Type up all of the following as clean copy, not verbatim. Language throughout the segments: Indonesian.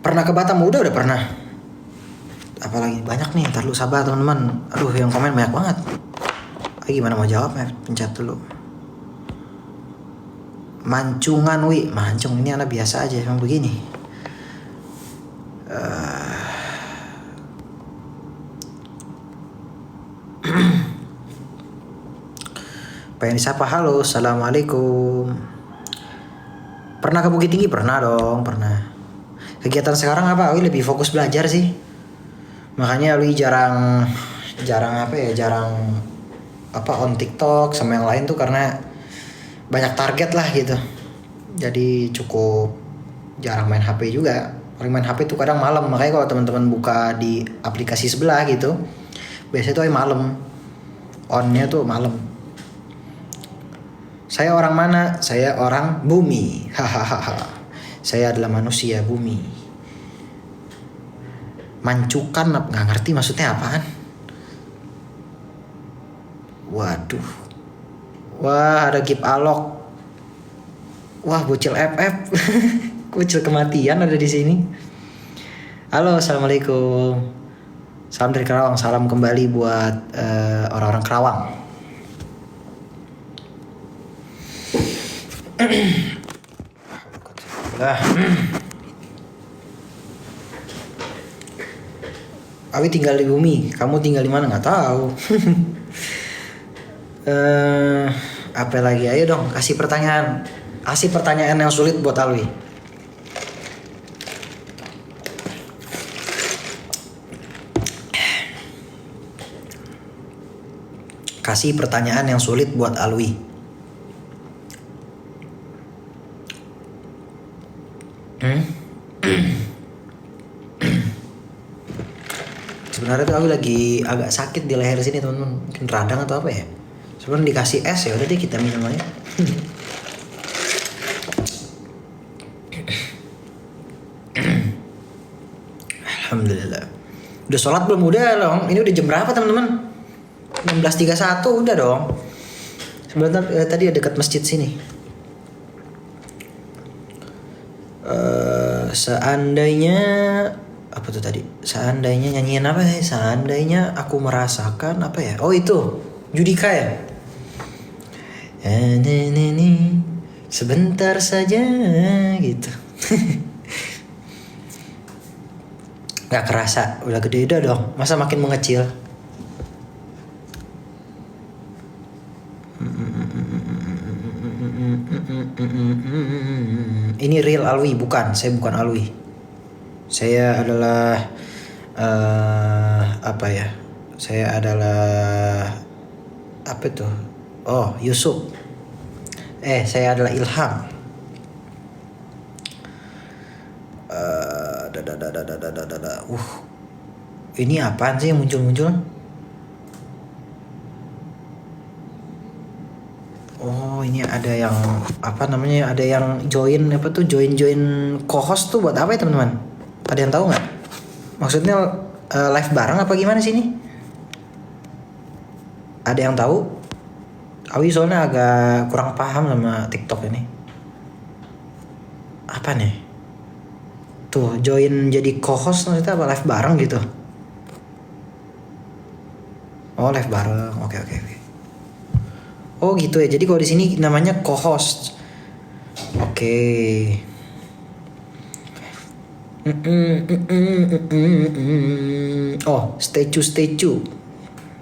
Pernah ke Batam? Udah pernah. Apalagi banyak nih, ntar lu sabar teman-teman. Aduh, yang komen banyak banget. Gimana mau jawabnya? Pencet dulu. Mancungan wi, mancung ini anak biasa aja emang begini. Pengen disapa, halo, assalamualaikum. Pernah ke Bukit Tinggi? Pernah dong, pernah. Kegiatan sekarang apa? Wi lebih fokus belajar sih. Makanya Wi jarang on TikTok sama yang lain tuh karena banyak target lah gitu. Jadi cukup jarang main HP juga. Paling main HP tuh kadang malam. Makanya kalau teman-teman buka di aplikasi sebelah gitu, biasanya tuh malam. On-nya tuh malam. Saya orang mana? Saya orang bumi. Hahaha. Saya adalah manusia bumi. Mancukan nggak ngerti maksudnya apaan. Waduh. Wah, ada Gip Alok. Wah, bocil FF. Bocil kematian ada di sini. Halo, assalamualaikum. Salam dari Karawang. Salam kembali buat orang-orang Karawang. Awi tinggal di bumi, kamu tinggal di mana nggak tahu. Apa lagi? Ayo dong, kasih pertanyaan yang sulit buat Alwi. Kasih pertanyaan yang sulit buat Alwi. Sebenarnya tuh Alwi lagi agak sakit di leher sini teman-teman, mungkin radang atau apa ya. Sebenarnya dikasih es ya udah deh kita minum aja. Alhamdulillah. Udah sholat belum? Udah dong. Ini udah jam berapa teman-teman? 16.31 udah dong. Sebentar tadi ada dekat masjid sini. Seandainya apa tuh tadi? Seandainya nyanyiin apa ya? Seandainya aku merasakan apa ya? Oh itu Judika ya. Ini sebentar saja gitu. Gak kerasa udah gede udah dong. Masa makin mengecil? Ini real Alwi, bukan. Saya bukan Alwi. Saya adalah apa ya? Saya adalah apa tuh? Oh, Yusuf. Saya adalah Ilham. Ini apaan sih yang muncul-muncul? Oh, ini ada yang apa namanya? Ada yang join apa tuh? Join co-host tuh buat apa ya teman-teman? Ada yang tahu nggak? Maksudnya live bareng apa gimana sih ini? Ada yang tahu? Awi soalnya agak kurang paham sama TikTok ini. Apa nih? Tuh join jadi co-host maksudnya apa? Live bareng gitu? Oh, live bareng. Oke. Oh gitu ya. Jadi kalau di sini namanya co-host. Oke. Oh, statue.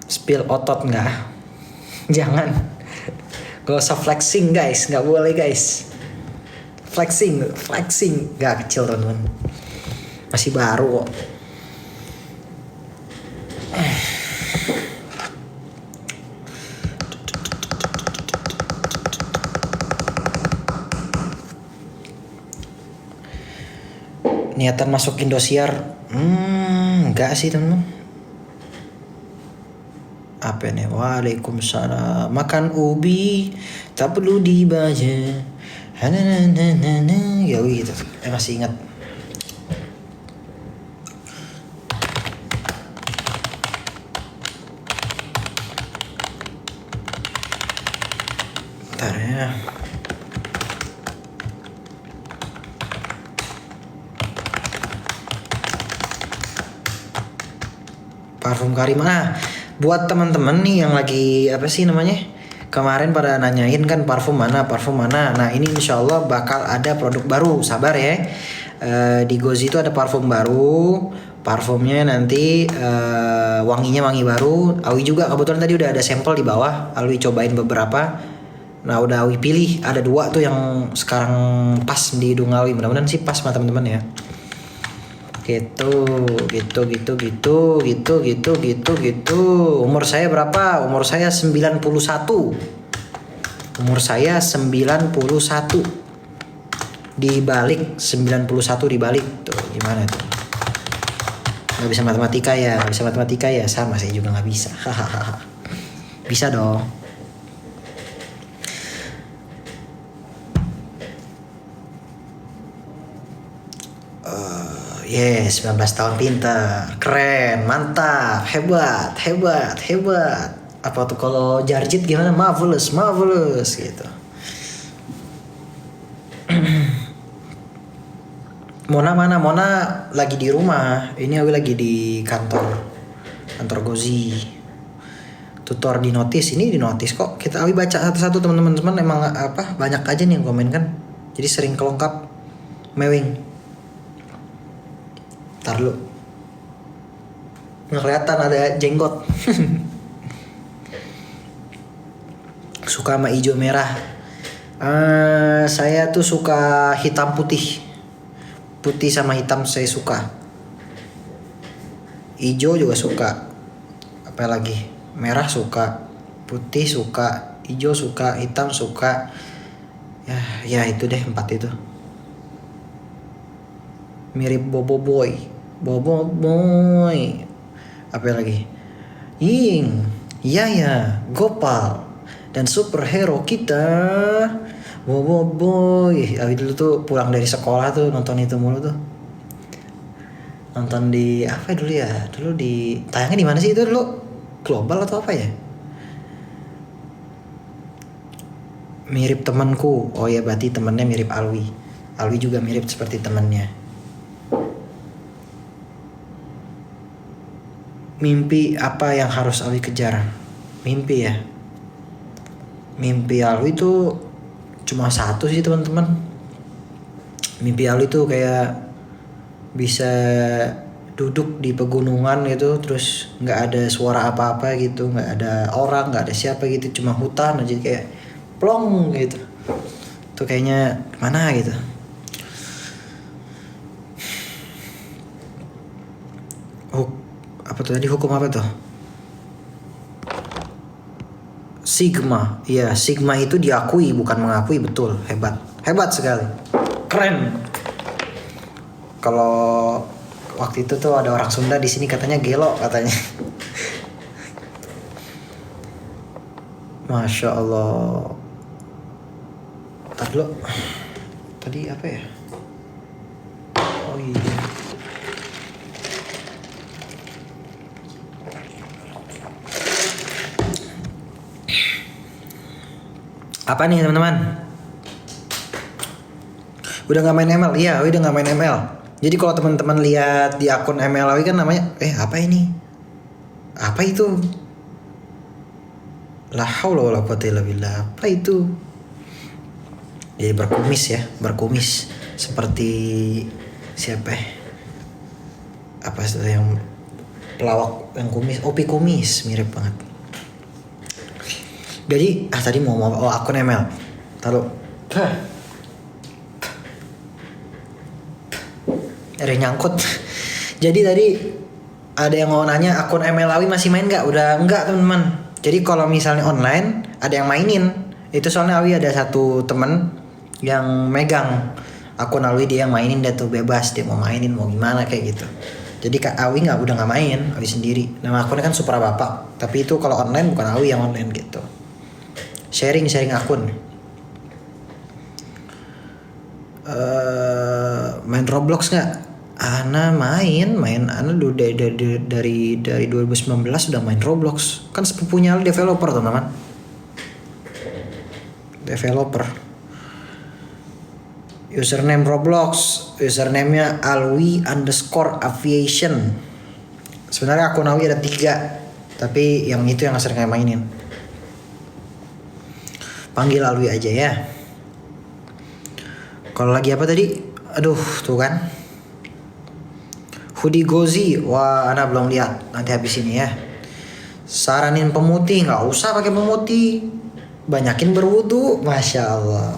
Spill otot nggak? Jangan. Gak usah flexing guys, nggak boleh guys. Flexing, nggak kecil teman-teman. Masih baru kok. Niatan masuk Indosiar? Enggak sih teman-teman. Apa nih? Waalaikumsalam. Makan ubi tak perlu dibaca. Ya gitu. Masih ingat. Bentar ya. Parfum Karim. Nah, buat teman-teman nih yang lagi apa sih namanya? Kemarin pada nanyain kan parfum mana, parfum mana. Nah, ini insya Allah bakal ada produk baru. Sabar ya. Di Gozi itu ada parfum baru. Parfumnya nanti wanginya wangi baru. Awi juga kebetulan tadi udah ada sampel di bawah. Awi cobain beberapa. Nah, udah Awi pilih. Ada 2 tuh yang sekarang pas di hidung Awi. Mudah-mudahan sih pas sama teman-teman ya. Gitu. Umur saya berapa? Umur saya 91. Umur saya 91. Dibalik 91 dibalik tuh gimana tuh? Gak bisa matematika ya? Sama saya juga gak bisa. Bisa dong. Yes, 19 tahun, pintar, keren, mantap, hebat. Apa tuh kalau Jarjit gimana? Marvelous gitu. Mona mana? Mona lagi di rumah. Ini aku lagi di kantor Gozi. Tutor di notis. Ini di notis kok. Kita Awi baca satu-satu teman-teman. Emang apa? Banyak aja nih yang komen kan. Jadi sering kelengkap. Mewing. Ntar lu. Nggak kelihatan ada jenggot. Suka sama hijau merah. Saya tuh suka hitam putih. Putih sama hitam saya suka. Hijau juga suka. Apa lagi? Merah suka. Putih suka. Hijau suka. Hitam suka. Ya itu deh 4 itu. Mirip Bobo Boy. Apa lagi? Ying, Yaya, Gopal, dan superhero kita Bobo Boy. Abi dulu tuh pulang dari sekolah tuh nonton itu mulu tuh. Nonton di apa dulu ya? Dulu di tayangnya di mana sih itu dulu? Global atau apa ya? Mirip temanku. Oh ya, berarti temannya mirip Alwi. Alwi juga mirip seperti temannya. Mimpi apa yang harus Alwi kejar? Mimpi ya. Mimpi Alwi itu cuma satu sih teman-teman. Mimpi Alwi itu kayak bisa duduk di pegunungan gitu, terus nggak ada suara apa-apa gitu, nggak ada orang, nggak ada siapa gitu, cuma hutan aja kayak plong gitu. Tuh kayaknya mana gitu. Apa tuh tadi, hukum apa tuh? Sigma. Iya, Sigma itu diakui bukan mengakui, betul. Hebat sekali. Keren. Kalau waktu itu tuh ada orang Sunda di sini katanya gelo katanya. Masya Allah. Tadi apa ya? Oh iya. Apa nih teman-teman? Udah nggak main ML? Iya, udah nggak main ML. Jadi kalau teman-teman lihat di akun ML Awi kan namanya, apa ini? Apa itu? La haula wala quwata illa billah. Apa itu? Jadi berkumis seperti siapa? Apa itu yang pelawak yang kumis? Opi kumis, mirip banget. Jadi tadi mau akun ML. Taruh. Ada yang nyangkut. Jadi tadi ada yang mau nanya akun ML Awi masih main nggak? Udah enggak teman-teman. Jadi kalau misalnya online ada yang mainin. Itu soalnya Awi ada satu teman yang megang akun Awi, dia yang mainin, dia tuh bebas, dia mau mainin mau gimana kayak gitu. Jadi Kak Awi udah nggak main, Awi sendiri. Nama akunnya kan Supra Bapak. Tapi itu kalau online bukan Awi yang online gitu. Sharing akun. Main Roblox nggak? Ana main. Ana dari 2019 udah main Roblox. Kan sepupunya developer teman-teman. Developer. Username Roblox. Username-nya Alwi_aviation. Sebenarnya akun Awi ada 3, tapi yang itu yang sering saya mainin. Panggil Alwi aja ya. Kalau lagi apa tadi? Aduh, tuh kan. Hoodie Gozi, wah, Ana belum lihat. Nanti habis ini ya. Saranin pemutih, nggak usah pakai pemutih. Banyakin berwudu, masya Allah.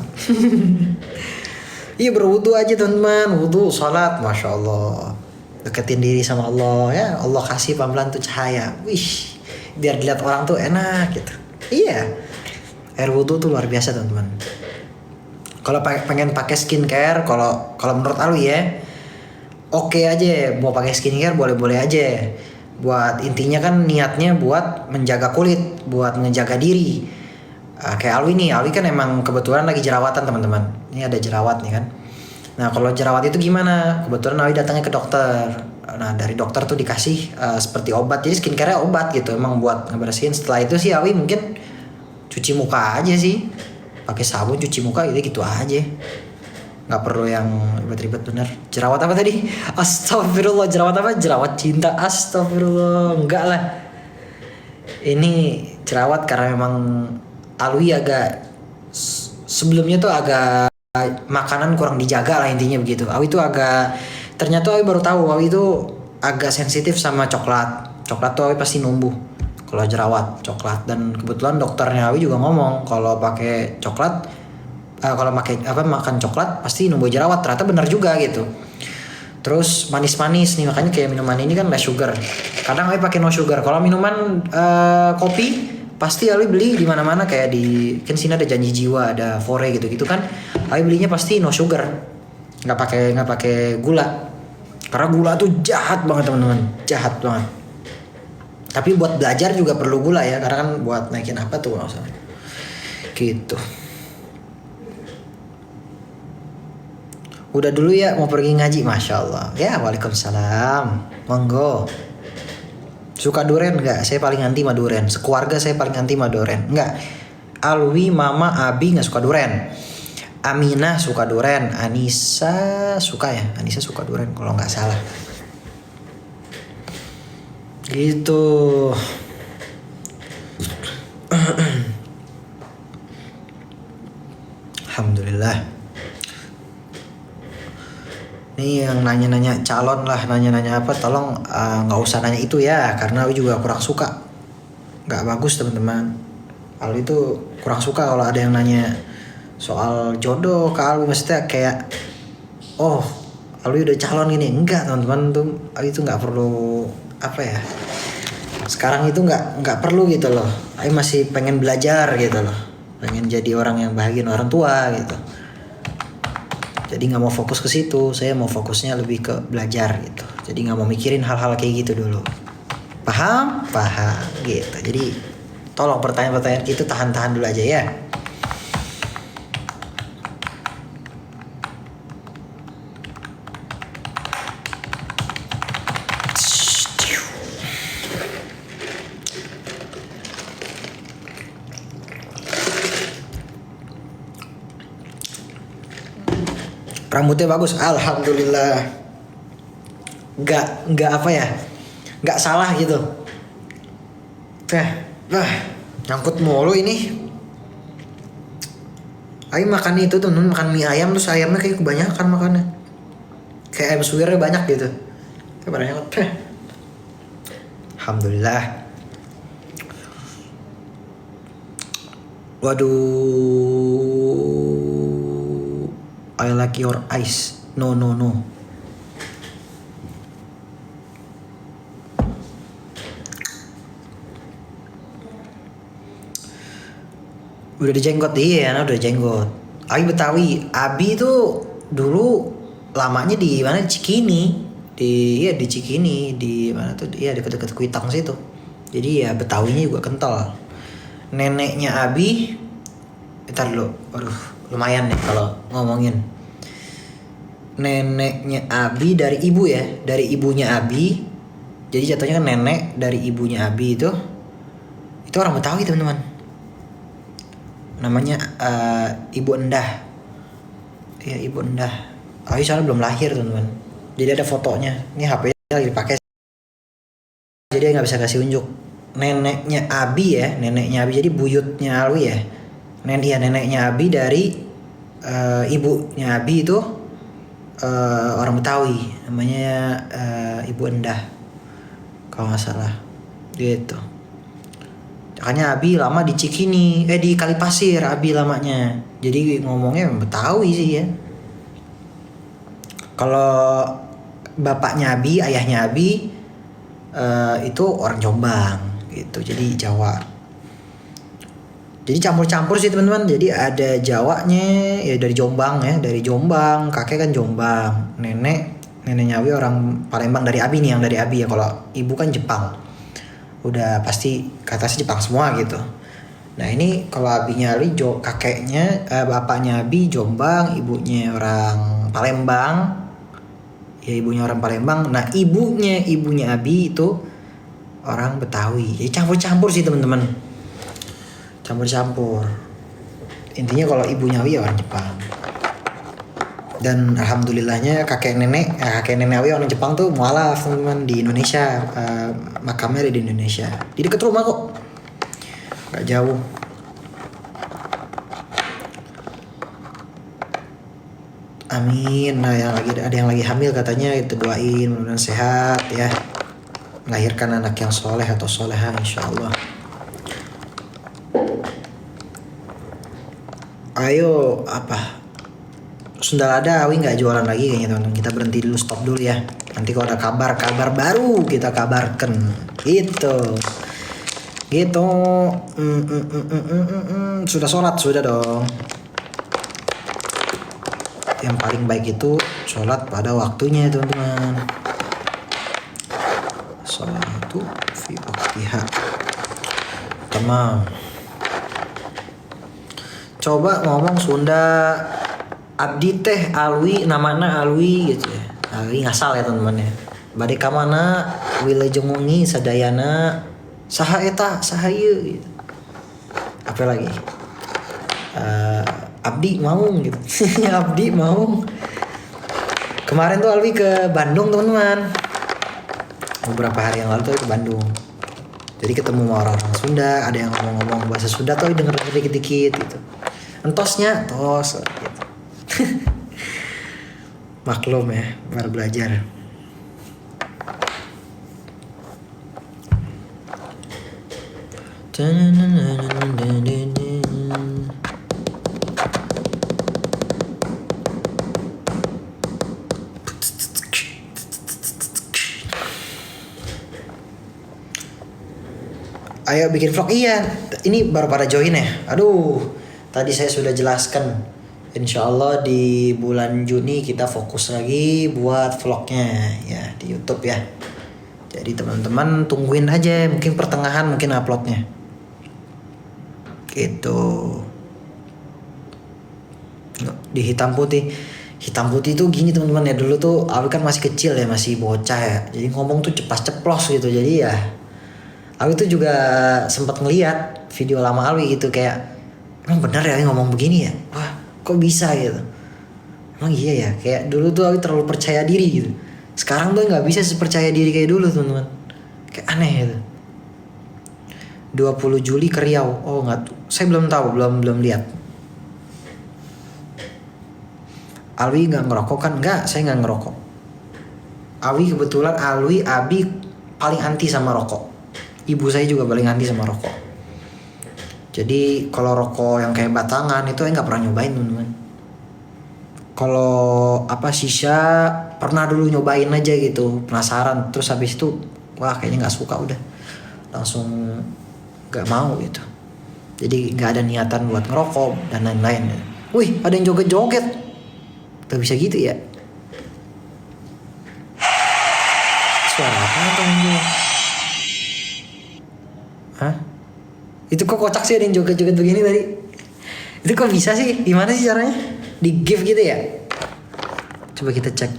Iya berwudu aja teman-teman, wudu, sholat, masya Allah. Deketin diri sama Allah ya, Allah kasih pelan-pelan tuh cahaya. Wih, biar dilihat orang tuh enak gitu. Iya, air wudu tuh luar biasa teman-teman. Kalau pengen pakai skincare, kalau menurut Alwi ya, oke aja, mau pakai skincare boleh-boleh aja. Buat intinya kan niatnya buat menjaga kulit, buat menjaga diri. Kayak Alwi nih, Alwi kan emang kebetulan lagi jerawatan teman-teman. Ini ada jerawat nih kan. Nah kalau jerawat itu gimana? Kebetulan Alwi datangnya ke dokter. Nah dari dokter tuh dikasih seperti obat. Jadi skincare obat gitu, emang buat ngebersihin. Setelah itu sih Alwi mungkin cuci muka aja sih. Pakai sabun cuci muka gitu aja. Nggak perlu yang ribet-ribet bener. Jerawat apa tadi? Astagfirullah, jerawat apa? Jerawat cinta. Astagfirullah, enggak lah. Ini jerawat karena memang Alwi agak sebelumnya tuh agak makanan kurang dijaga lah intinya begitu. Alwi tuh ternyata Alwi baru tahu Alwi tuh agak sensitif sama coklat. Coklat tuh Alwi pasti numbuh kalau jerawat coklat, dan kebetulan dokternya Alwi juga ngomong kalau pakai coklat kalau makan coklat pasti numbuh jerawat. Ternyata benar juga gitu. Terus manis-manis nih, makanya kayak minuman ini kan less sugar. Kadang Alwi pakai no sugar. Kalau minuman kopi pasti Alwi beli di mana-mana, kayak kan sini ada Janji Jiwa, ada Fore gitu-gitu kan. Alwi belinya pasti no sugar. Nggak pakai gula. Karena gula tuh jahat banget teman-teman, jahat banget. Tapi buat belajar juga perlu gula ya, karena kan buat naikin apa tuh nggak usah. Gitu. Udah dulu ya, mau pergi ngaji, masya Allah. Ya, waalaikumsalam. Monggo. Suka duren nggak? Saya paling anti sama duren. Sekeluarga saya paling anti sama duren. Nggak. Alwi, Mama, Abi nggak suka duren. Aminah suka duren. Anissa suka ya? Anissa suka duren kalau nggak salah. Gitu. Alhamdulillah. Nih yang nanya-nanya calon lah, nanya-nanya apa, tolong nggak usah nanya itu ya, karena Alwi juga kurang suka. Nggak bagus teman-teman. Alwi itu kurang suka kalau ada yang nanya soal jodoh ke Alwi, maksudnya kayak oh Alwi udah calon ini. Enggak teman-teman, tuh Alwi itu nggak perlu apa ya. Sekarang itu nggak perlu gitu loh. Alwi masih pengen belajar gitu loh. Pengen jadi orang yang bahagiain orang tua gitu. Jadi nggak mau fokus ke situ, saya mau fokusnya lebih ke belajar gitu. Jadi nggak mau mikirin hal-hal kayak gitu dulu. Paham? Paham gitu. Jadi tolong pertanyaan-pertanyaan itu tahan-tahan dulu aja ya. Rambutnya bagus, alhamdulillah. Nggak apa ya, nggak salah gitu. Nyangkut mulu ini. Ayo makan itu tuh, makan mie ayam, terus ayamnya kayak kebanyakan makannya. Kayak ayam suwirnya banyak gitu. Kayak pada nyangkut. Alhamdulillah. Waduh. I like your eyes. No. Udah dijenggot, iya, udah jenggot. Abi Betawi, Abi tuh dulu lamanya di mana? Cikini, di Cikini, di mana tuh? Iya dekat-dekat Kuitang situ. Jadi ya Betawinya juga kental. Neneknya Abi, ntar dulu, aduh lumayan nih kalau ngomongin. Neneknya Abi dari ibu ya, dari ibunya Abi. Jadi jatuhnya kan nenek dari ibunya Abi itu orang Betawi teman-teman. Namanya Ibu Endah. Ya Ibu Endah. Abi soalnya belum lahir teman-teman. Jadi ada fotonya. Ini HP lagi dipakai dia nggak bisa kasih unjuk. Neneknya Abi ya, neneknya Abi, jadi buyutnya Alwi ya. Neneknya Abi dari ibunya Abi itu orang Betawi, namanya Ibu Endah kalau nggak salah gitu. Makanya Abi lama di Cikini, di Kalipasir Abi lamanya. Jadi ngomongnya Betawi sih ya. Kalau bapaknya Abi, ayahnya Abi itu orang Jombang gitu, jadi Jawa. Jadi campur-campur sih teman-teman. Jadi ada Jawanya ya, dari Jombang ya, dari Jombang, kakek kan Jombang, neneknya Abi orang Palembang, dari Abi nih, yang dari Abi ya. Kalau ibu kan Jepang, udah pasti kata Jepang semua gitu. Nah ini kalau abinya Ali, kakeknya bapaknya Abi Jombang, ibunya orang Palembang ya, ibunya orang Palembang. Nah ibunya Abi itu orang Betawi. Jadi campur-campur sih teman-teman, campur-campur. Intinya kalau ibunya Abi orang Jepang. Dan alhamdulillahnya kakek nenek Abi orang Jepang tuh mualaf teman-teman di Indonesia, makamnya ada di Indonesia, di dekat rumah kok, nggak jauh. Amin. Nah ada yang lagi hamil katanya, itu doain mudah-mudahan sehat ya, melahirkan anak yang soleh atau soleha insyaallah. Ayo apa, Sunda ada Awi nggak jualan lagi kayaknya teman-teman. Kita berhenti dulu, stop dulu ya. Nanti kalau ada kabar baru kita kabarkan gitu. Sudah sholat? Sudah dong. Yang paling baik itu sholat pada waktunya teman-teman. Sholatu fi waqtiha. Tamam. Coba ngomong Sunda. Abdi teh Alwi, namana Alwi gitu ya. Alwi ngasal ya teman-teman ya. Bade ka mana wilujeng wengi sadayana saha eta saha ieu gitu. Apa lagi? Abdi mau gitu. Abdi mau. Kemarin tuh Alwi ke Bandung teman-teman. Beberapa hari yang lalu tuh ke Bandung. Jadi ketemu sama orang-orang Sunda, ada yang ngomong-ngomong bahasa Sunda tuh denger dikit-dikit gitu. Entosnya, tos gitu. Maklum ya, baru belajar. Ayo bikin vlog. Iya, ini baru pada join ya. Aduh, tadi saya sudah jelaskan. Insya Allah di bulan Juni kita fokus lagi buat vlognya ya di YouTube ya. Jadi teman-teman tungguin aja, mungkin pertengahan mungkin uploadnya. Gitu. Di hitam putih. Hitam putih tuh gini teman-teman ya, dulu tuh Alwi kan masih kecil ya, masih bocah ya. Jadi ngomong tuh ceplas-ceplos gitu. Jadi ya Alwi tuh juga sempat ngeliat video lama Alwi gitu, kayak emang bener ya ngomong begini ya. Wah, kok bisa gitu. Emang iya ya, kayak dulu tuh Alwi terlalu percaya diri gitu. Sekarang tuh nggak bisa sepercaya diri kayak dulu teman-teman. Kayak aneh gitu. 20 Juli ke Riau. Oh nggak, saya belum tahu, belum lihat. Alwi nggak ngerokok kan? Nggak, saya nggak ngerokok. Alwi kebetulan Abi paling anti sama rokok. Ibu saya juga paling anti sama rokok. Jadi kalau rokok yang kayak batangan itu nggak pernah nyobain teman-teman. Kalau shisha pernah dulu nyobain aja gitu, penasaran. Terus habis itu wah kayaknya nggak suka, udah langsung nggak mau gitu. Jadi nggak ada niatan buat ngerokok dan lain-lain. Wih, ada yang joget-joget. Gak bisa gitu ya. Suara apa tuh? Hah? Itu kok kocak sih ada yang joget-joget begini tadi? Itu kok bisa sih? Gimana sih caranya? Di give gitu ya? Coba kita cek.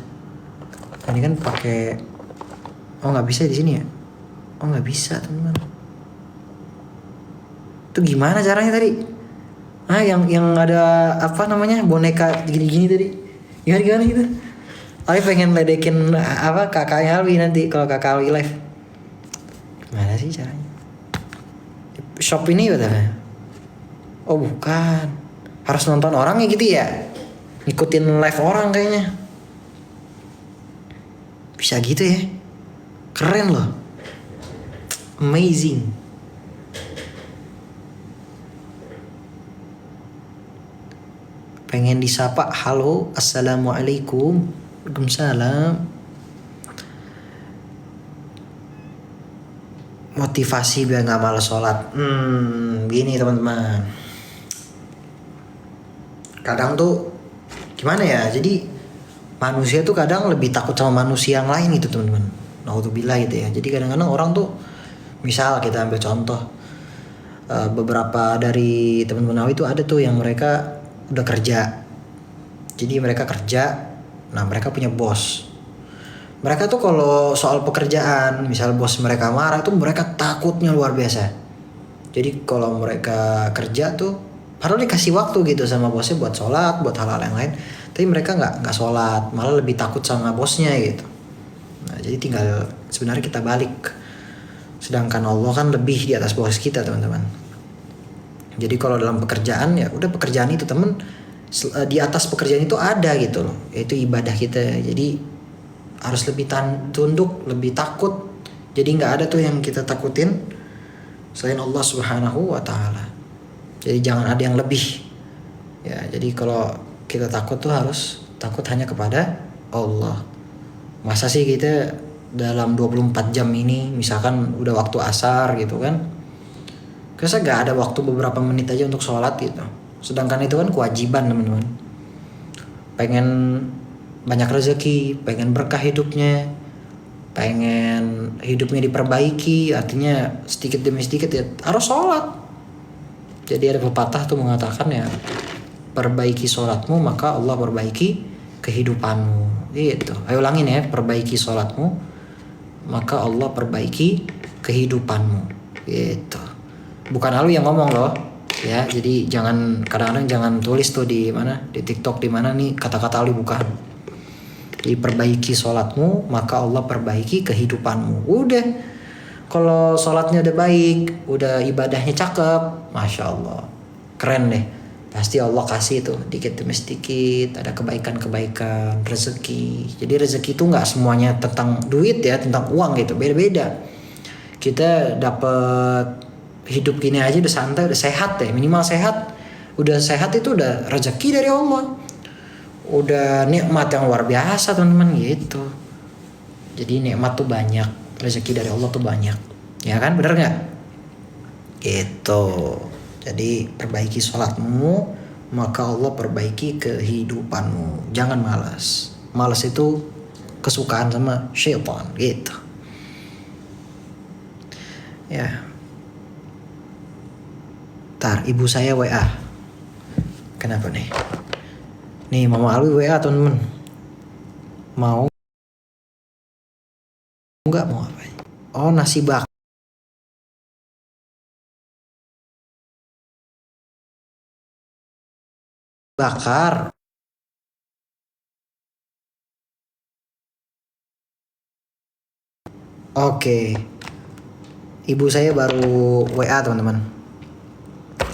Ini kan pakai. Oh nggak bisa di sini ya? Oh nggak bisa teman. Itu gimana caranya tadi? Ah yang ada boneka gini-gini tadi? Gimana gitu? Alwi pengen ledekin kakaknya Alwi nanti kalau kakak Alwi live. Mana sih caranya? Shop ini katanya. Oh bukan. Harus nonton orangnya gitu ya? Ngikutin live orang kayaknya. Bisa gitu ya? Keren loh. Amazing. Pengen disapa, halo, assalamualaikum. Waalaikumsalam. Motivasi biar nggak malas sholat. Gini teman-teman. Kadang tuh gimana ya? Jadi manusia tuh kadang lebih takut sama manusia yang lain gitu teman-teman. Naudzubillah gitu ya. Jadi kadang-kadang orang tuh, misal kita ambil contoh, beberapa dari teman-teman Nawawi itu ada tuh yang mereka udah kerja. Jadi mereka kerja, nah mereka punya bos. Mereka tuh kalau soal pekerjaan, misal bos mereka marah tuh mereka takutnya luar biasa. Jadi kalau mereka kerja tuh, padahal dikasih waktu gitu sama bosnya buat sholat, buat hal-hal yang lain, tapi mereka nggak sholat, malah lebih takut sama bosnya gitu. Nah jadi tinggal sebenarnya kita balik. Sedangkan Allah kan lebih di atas bos kita teman-teman. Jadi kalau dalam pekerjaan ya udah pekerjaan itu temen, di atas pekerjaan itu ada gitu loh, yaitu ibadah kita. Jadi harus lebih tunduk, lebih takut. Jadi nggak ada tuh yang kita takutin selain Allah Subhanahu wa Ta'ala. Jadi jangan ada yang lebih. Ya, jadi kalau kita takut tuh harus takut hanya kepada Allah. Masa sih kita dalam 24 jam ini, misalkan udah waktu asar gitu kan, kita nggak ada waktu beberapa menit aja untuk sholat gitu. Sedangkan itu kan kewajiban teman-teman. Pengen banyak rezeki, pengen berkah hidupnya, pengen hidupnya diperbaiki, artinya sedikit demi sedikit ya harus sholat. Jadi ada pepatah tuh mengatakan ya, perbaiki sholatmu maka Allah perbaiki kehidupanmu gitu. Ayo ulangin ya, perbaiki sholatmu maka Allah perbaiki kehidupanmu gitu. Bukan Alu yang ngomong loh ya, jadi jangan, kadang-kadang jangan tulis tuh di mana, di TikTok di mana nih kata-kata Alu, bukan. Jadi perbaiki sholatmu maka Allah perbaiki kehidupanmu. Udah, kalau sholatnya udah baik, udah ibadahnya cakep, Masya Allah, keren deh. Pasti Allah kasih tuh dikit demi sedikit, ada kebaikan-kebaikan, rezeki. Jadi rezeki itu nggak semuanya tentang duit ya, tentang uang gitu, beda-beda. Kita dapat hidup gini aja udah santai, udah sehat deh, minimal sehat. Udah sehat itu udah rezeki dari Allah. Udah nikmat yang luar biasa teman-teman gitu. Jadi nikmat tuh banyak, rezeki dari Allah tuh banyak, ya kan, bener nggak? Gitu. Jadi perbaiki sholatmu maka Allah perbaiki kehidupanmu. Jangan malas. Malas itu kesukaan sama syaitan gitu. Ya. Ntar ibu saya WA. Kenapa nih? Nih Mama Alwi WA temen-temen. Mau nggak, mau apa? Oh nasi bakar. Oke. Ibu saya baru WA teman-teman.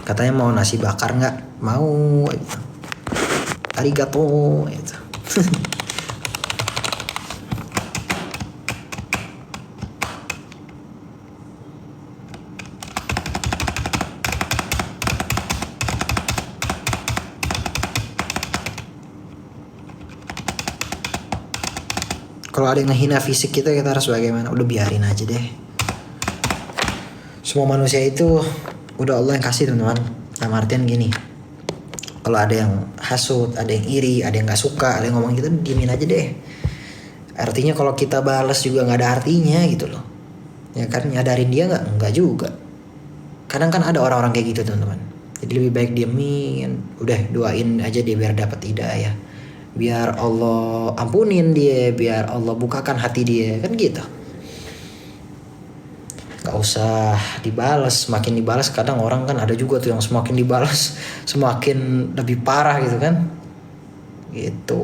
Katanya mau nasi bakar nggak? Mau. Arigato gitu. Kalau ada yang ngehina fisik kita harus bagaimana? Udah biarin aja deh. Semua manusia itu udah Allah yang kasih teman-teman. Dalam artian gini, kalau ada yang hasut, ada yang iri, ada yang nggak suka, ada yang ngomong gitu, diemin aja deh. Artinya kalau kita balas juga nggak ada artinya gitu loh. Ya kan, nyadarin dia nggak juga. Kadang kan ada orang-orang kayak gitu teman-teman. Jadi lebih baik diemin, udah doain aja dia biar dapat hidayah. Biar Allah ampunin dia, biar Allah bukakan hati dia, kan gitu. Gak usah dibalas, semakin dibalas kadang orang kan ada juga tuh yang semakin dibalas semakin lebih parah gitu kan. Gitu.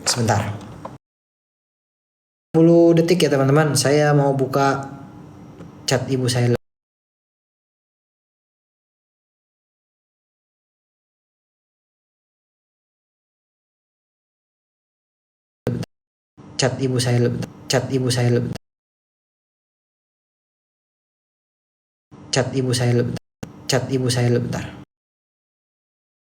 Sebentar. 10 detik ya teman-teman, saya mau buka chat ibu saya chat ibu saya chat ibu saya chat ibu saya chat ibu saya bentar.